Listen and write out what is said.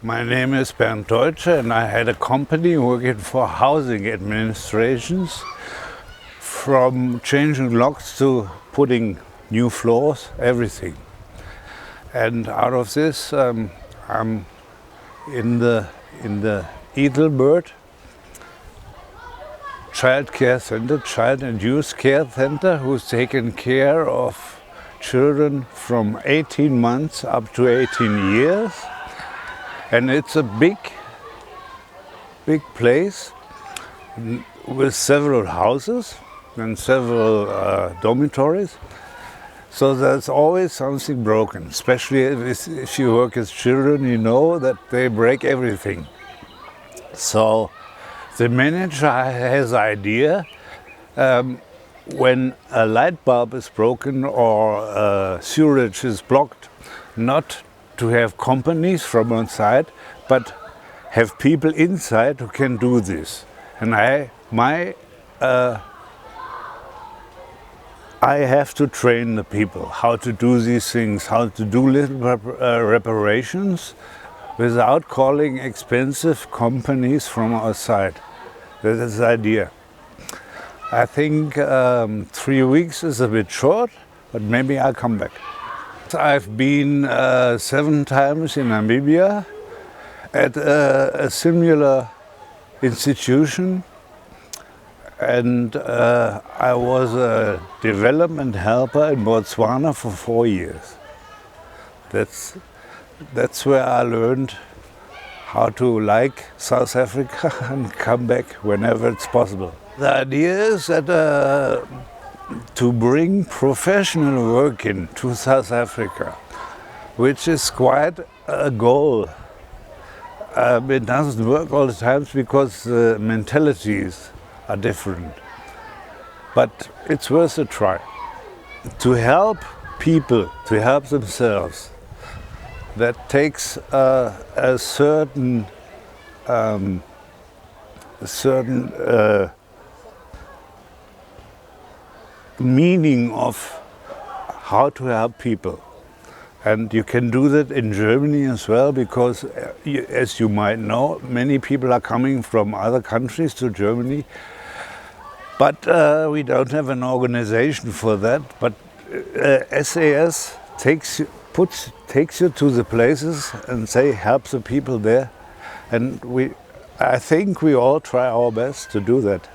My name is Bernd Deutscher and I had a company working for housing administrations, from changing locks to putting new floors, everything. And out of this I'm in the Ethelbert child care center, child and youth care center, who's taking care of children from 18 months up to 18 years. And it's a big place with several houses and several dormitories. So there's always something broken, especially if you work with children, you know that they break everything. So the manager has an idea, when a light bulb is broken or sewerage is blocked, not to have companies from outside, but have people inside who can do this. And I have to train the people how to do these things, how to do little reparations without calling expensive companies from outside. That is the idea. I think 3 weeks is a bit short, but maybe I'll come back. I've been 7 times in Namibia at a similar institution, and I was a development helper in Botswana for 4 years. That's where I learned how to like South Africa and come back whenever it's possible. The idea is that to bring professional work into South Africa, which is quite a goal. It doesn't work all the time because the mentalities are different. But it's worth a try. To help people, to help themselves, that takes a certain meaning of how to help people. And you can do that in Germany as well, because as you might know, many people are coming from other countries to Germany. But we don't have an organization for that. But SAS takes you to the places and help the people there. And I think we all try our best to do that.